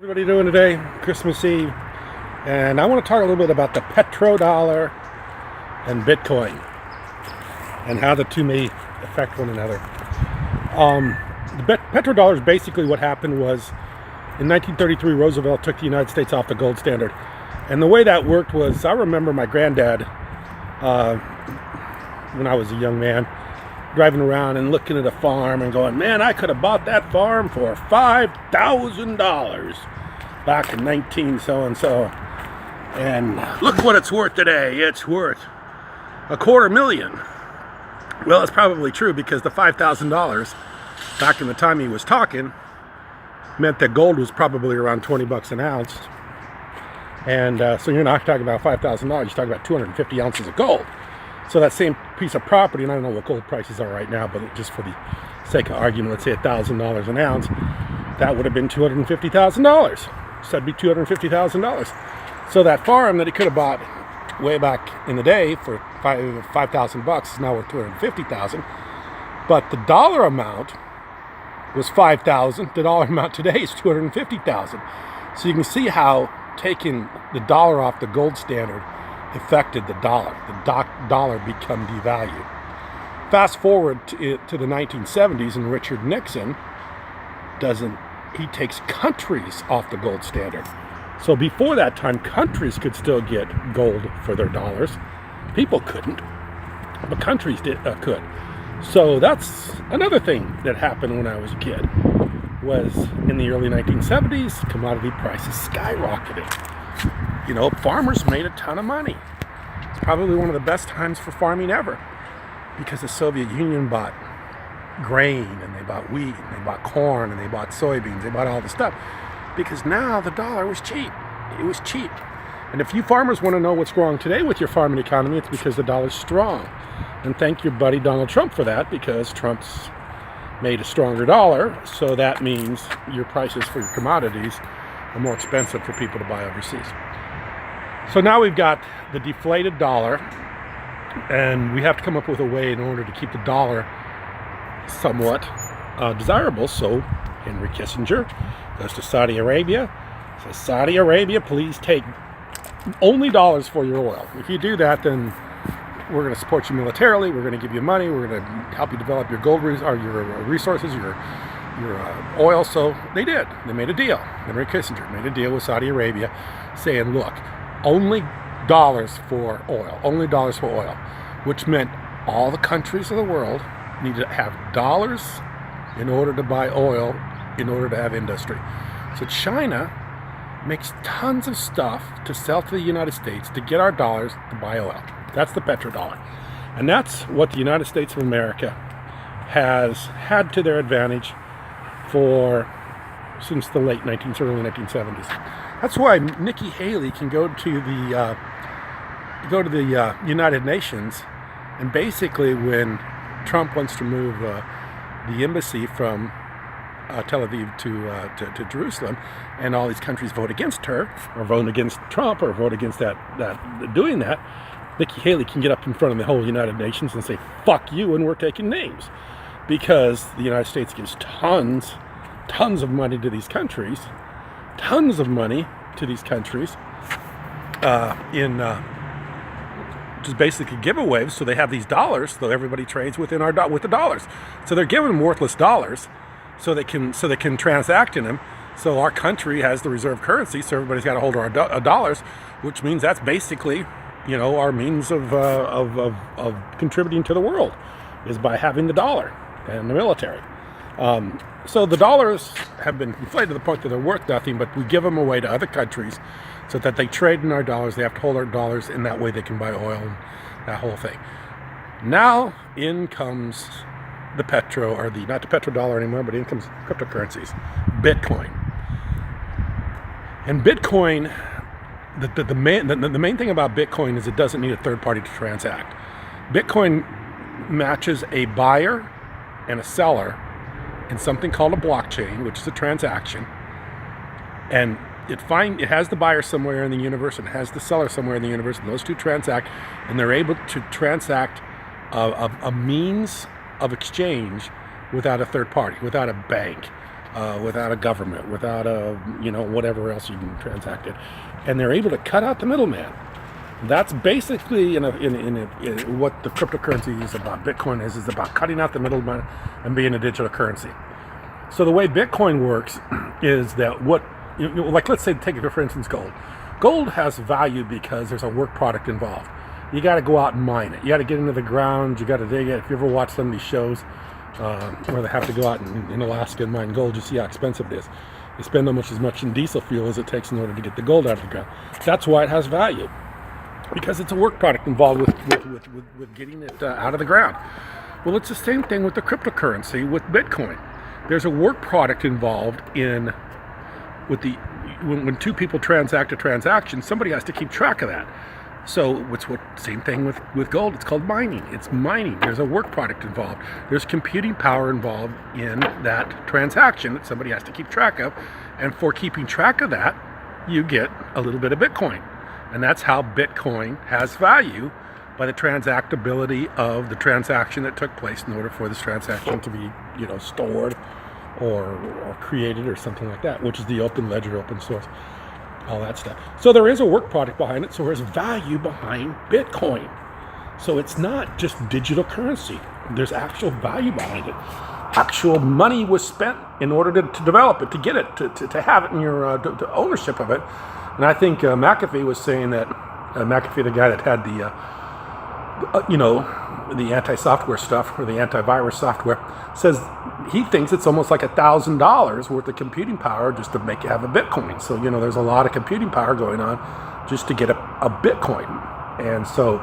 Everybody doing today? Christmas Eve, and I want to talk a little bit about the petrodollar and Bitcoin and how the two may affect one another. The petrodollar is basically what happened was in 1933 Roosevelt took the United States off the gold standard, and the way that worked was I remember my granddad when I was a young man driving around and looking at a farm and going, man, I could have bought that farm for $5,000 back in 19 so-and-so. And look what it's worth today. It's worth $250,000. Well, it's probably true because the $5,000 back in the time he was talking meant that gold was probably around 20 bucks an ounce. And so you're not talking about $5,000, you're talking about 250 ounces of gold. So that same piece of property, and I don't know what gold prices are right now, but just for the sake of argument, let's say $1,000 an ounce, that would have been $250,000. So that'd be $250,000. So that farm that he could have bought way back in the day for $5,000 is now worth $250,000. But the dollar amount was $5,000. The dollar amount today is $250,000. So you can see how taking the dollar off the gold standard affected the dollar. The dollar become devalued. Fast forward to the 1970s, and Richard Nixon takes countries off the gold standard. So before that time, countries could still get gold for their dollars. People couldn't, but countries could. So that's another thing that happened when I was a kid. Was in the early 1970s, commodity prices skyrocketed. You know, farmers made a ton of money. It's probably one of the best times for farming ever because the Soviet Union bought grain and they bought wheat and they bought corn and they bought soybeans. They bought all the stuff because now the dollar was cheap. It was cheap. And if you farmers want to know what's wrong today with your farming economy, it's because the dollar's strong. And thank your buddy Donald Trump for that, because Trump's made a stronger dollar, so that means your prices for your commodities are more expensive for people to buy overseas. So now we've got the deflated dollar, and we have to come up with a way in order to keep the dollar somewhat desirable. So Henry Kissinger goes to Saudi Arabia, says, Saudi Arabia, please take only dollars for your oil. If you do that, then we're going to support you militarily, we're going to give you money, we're going to help you develop your gold or your resources, your oil. So they did. They made a deal. Henry Kissinger made a deal with Saudi Arabia saying, look, only dollars for oil, only dollars for oil, which meant all the countries of the world needed to have dollars in order to buy oil, in order to have industry. So China makes tons of stuff to sell to the United States to get our dollars to buy oil. That's the petrodollar. And that's what the United States of America has had to their advantage since the late 19th, early 1970s. That's why Nikki Haley can go to the United Nations, and basically when Trump wants to move the embassy from Tel Aviv to Jerusalem, and all these countries vote against her, or vote against Trump, or vote against doing that, Nikki Haley can get up in front of the whole United Nations and say, fuck you, and we're taking names. Because the United States gives tons of money to these countries, in just basically giveaways. So they have these dollars, so everybody trades with the dollars. So they're giving them worthless dollars, so they can transact in them. So our country has the reserve currency, so everybody's got to hold our dollars, which means that's basically, you know, our means of contributing to the world is by having the dollar and the military. So the dollars have been inflated to the point that they're worth nothing, but we give them away to other countries so that they trade in our dollars. They have to hold our dollars, and that way they can buy oil and that whole thing. Now in comes the not the petrodollar anymore, but in comes cryptocurrencies, Bitcoin. And Bitcoin, the main thing about Bitcoin is it doesn't need a third party to transact. Bitcoin matches a buyer and a seller in something called a blockchain, which is a transaction, and it has the buyer somewhere in the universe and it has the seller somewhere in the universe, and those two transact, and they're able to transact a means of exchange without a third party, without a bank, without a government, without a, whatever else you can transact it. And they're able to cut out the middleman. That's basically in what the cryptocurrency is about. Bitcoin is about cutting out the middleman and being a digital currency. So the way Bitcoin works is that like let's say, take it for instance, gold. Gold has value because there's a work product involved. You got to go out and mine it. You got to get into the ground. You got to dig it. If you ever watch some of these shows where they have to go out in Alaska and mine gold, you see how expensive it is. They spend almost as much in diesel fuel as it takes in order to get the gold out of the ground. That's why it has value, because it's a work product involved with getting it out of the ground. Well, it's the same thing with the cryptocurrency, with Bitcoin. There's a work product involved when two people transact a transaction, somebody has to keep track of that. So same thing with gold. It's called mining. It's mining. There's a work product involved. There's computing power involved in that transaction that somebody has to keep track of. And for keeping track of that, you get a little bit of Bitcoin. And that's how Bitcoin has value, by the transactability of the transaction that took place in order for this transaction to be, stored or created or something like that, which is the open ledger, open source, all that stuff. So there is a work product behind it. So there's value behind Bitcoin. So it's not just digital currency. There's actual value behind it. Actual money was spent in order to develop it, to get it, to have it in your to ownership of it. And I think McAfee was saying that McAfee, the guy that had the anti-software stuff, or the antivirus software, says he thinks it's almost like $1,000 worth of computing power just to make you have a Bitcoin. So there's a lot of computing power going on just to get a Bitcoin. And so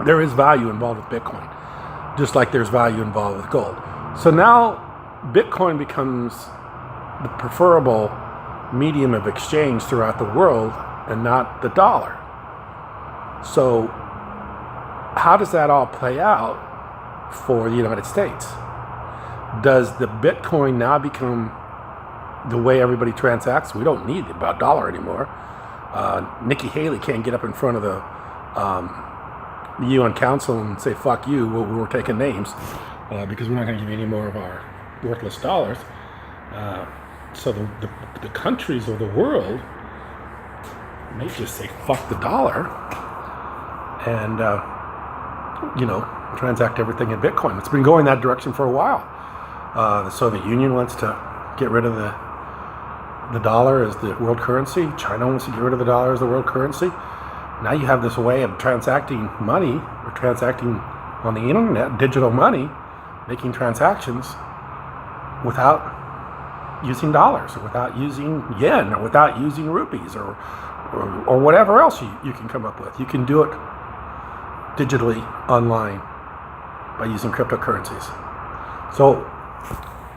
there is value involved with Bitcoin, just like there's value involved with gold. So now Bitcoin becomes the preferable medium of exchange throughout the world and not the dollar. So how does that all play out for the United States? Does the Bitcoin now become the way everybody transacts? We don't need about dollar anymore. Nikki Haley can't get up in front of the UN Council and say, fuck you, we're taking names, because we're not going to give you any more of our worthless dollars. So the countries of the world may just say, fuck the dollar, and transact everything in Bitcoin. It's been going that direction for a while. The Soviet Union wants to get rid of the dollar as the world currency. China wants to get rid of the dollar as the world currency. Now you have this way of transacting money, or transacting on the internet, digital money, making transactions without using dollars, or without using yen, or without using rupees, or whatever else you can come up with. You can do it digitally online by using cryptocurrencies. So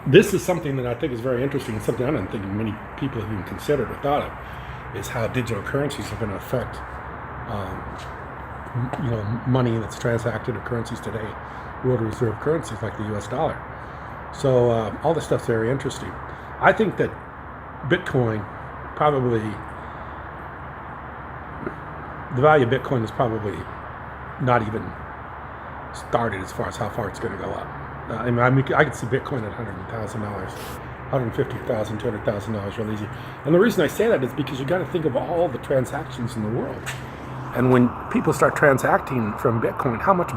this is something that I think is very interesting, and something I don't think many people have even considered or thought of, is how digital currencies are going to affect money that's transacted, or currencies today, world reserve currencies like the US dollar. So all this stuff's very interesting. I think that Bitcoin probably, the value of Bitcoin is probably not even started as far as how far it's going to go up. I could see Bitcoin at $100,000, $150,000, $200,000 real easy. And the reason I say that is because you got to think of all the transactions in the world. And when people start transacting from Bitcoin, how much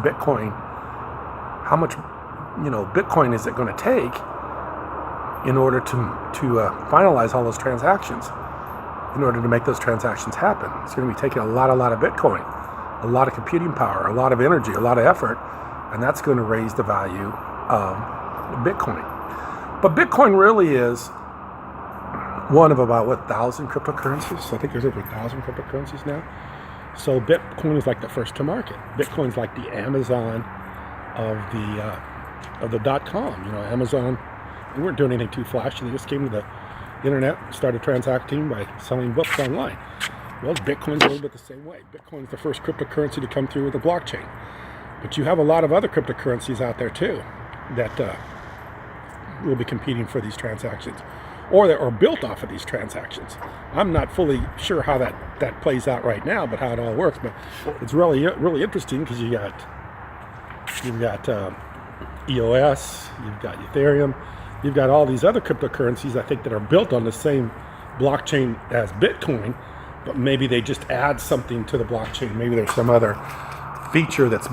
Bitcoin is it going to take in order to finalize all those transactions, in order to make those transactions happen? It's going to be taking a lot of Bitcoin, a lot of computing power, a lot of energy, a lot of effort, and that's going to raise the value of Bitcoin. But Bitcoin really is one of about 1,000 cryptocurrencies. I think there's over 1,000 cryptocurrencies now. So Bitcoin is like the first to market. Bitcoin's like the Amazon of the .com. Amazon, they weren't doing anything too flashy. They just came to the internet, started transacting by selling books online. Well, Bitcoin's a little bit the same way. Bitcoin's the first cryptocurrency to come through with a blockchain. But you have a lot of other cryptocurrencies out there too that will be competing for these transactions, or that are built off of these transactions. I'm not fully sure how that plays out right now, but how it all works. But it's really interesting, because you've got EOS, you've got Ethereum, you've got all these other cryptocurrencies, I think, that are built on the same blockchain as Bitcoin, but maybe they just add something to the blockchain. Maybe there's some other feature that's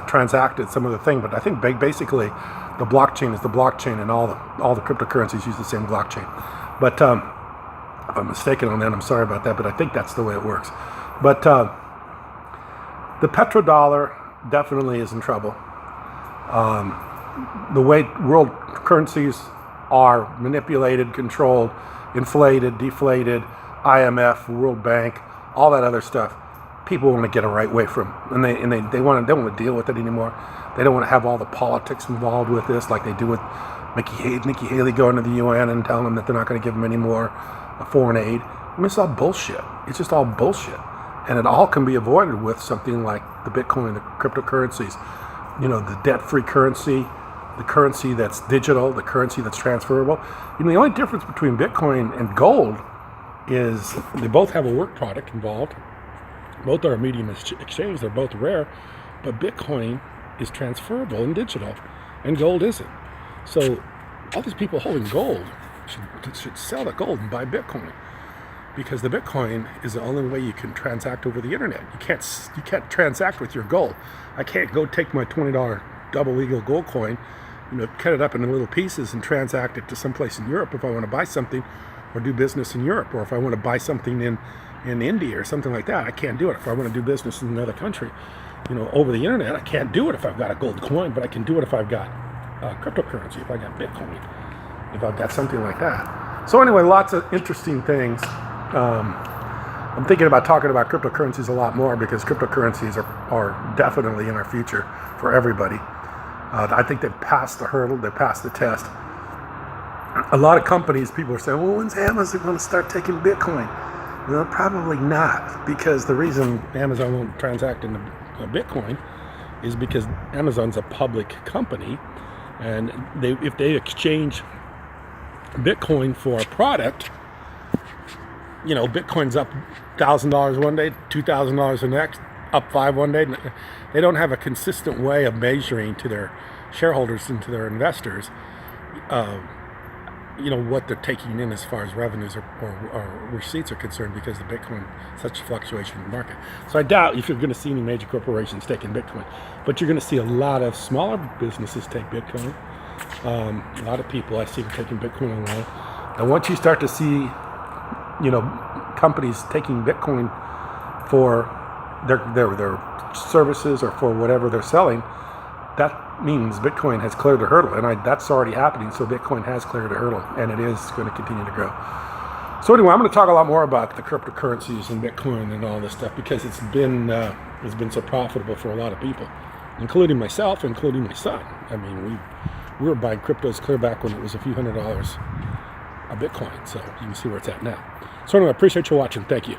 transacted, some other thing. But I think basically the blockchain is the blockchain, and all the cryptocurrencies use the same blockchain. But if I'm mistaken on that, I'm sorry about that, but I think that's the way it works. But the petrodollar definitely is in trouble. The way world currencies are manipulated, controlled, inflated, deflated, IMF, World Bank, all that other stuff, people want to get a right way from, and they don't want to deal with it anymore. They don't want to have all the politics involved with this, like they do with Nikki Haley going to the UN and telling them that they're not going to give them any more foreign aid. I mean, it's all bullshit. It's just all bullshit, and it all can be avoided with something like the Bitcoin, the cryptocurrencies. You know, the debt-free currency, the currency that's digital, the currency that's transferable. You know, the only difference between Bitcoin and gold is they both have a work product involved. Both are a medium exchange. They're both rare, but Bitcoin is transferable and digital, and gold isn't. So all these people holding gold should sell the gold and buy Bitcoin, because the Bitcoin is the only way you can transact over the internet. You can't transact with your gold. I can't go take my $20 double legal gold coin, cut it up into little pieces and transact it to someplace in Europe if I want to buy something or do business in Europe, or if I want to buy something in India or something like that. I can't do it. If I want to do business in another country, over the internet, I can't do it if I've got a gold coin, but I can do it if I've got cryptocurrency, if I got Bitcoin, if I've got something like that. So anyway, lots of interesting things. I'm thinking about talking about cryptocurrencies a lot more, because cryptocurrencies are definitely in our future for everybody. I think they've passed the hurdle, they've passed the test. A lot of companies, people are saying, well, when's Amazon going to start taking Bitcoin? Well, probably not, because the reason Amazon won't transact in Bitcoin is because Amazon's a public company, and if they exchange Bitcoin for a product, Bitcoin's up $1,000 one day, $2,000 the next, up 5 one day. They don't have a consistent way of measuring to their shareholders and to their investors, what they're taking in as far as revenues or receipts are concerned, because of Bitcoin, such fluctuation in the market. So I doubt if you're going to see any major corporations taking Bitcoin, but you're going to see a lot of smaller businesses take Bitcoin. A lot of people I see taking Bitcoin online. And once you start to see, companies taking Bitcoin for their services or for whatever they're selling, that means Bitcoin has cleared the hurdle, and that's already happening. So Bitcoin has cleared the hurdle, and it is going to continue to grow. So anyway, I'm going to talk a lot more about the cryptocurrencies and Bitcoin and all this stuff, because it's been so profitable for a lot of people, including myself, including my son. I mean, we were buying cryptos clear back when it was a few $100s a Bitcoin. So you can see where it's at now. So anyway, I appreciate you watching. Thank you.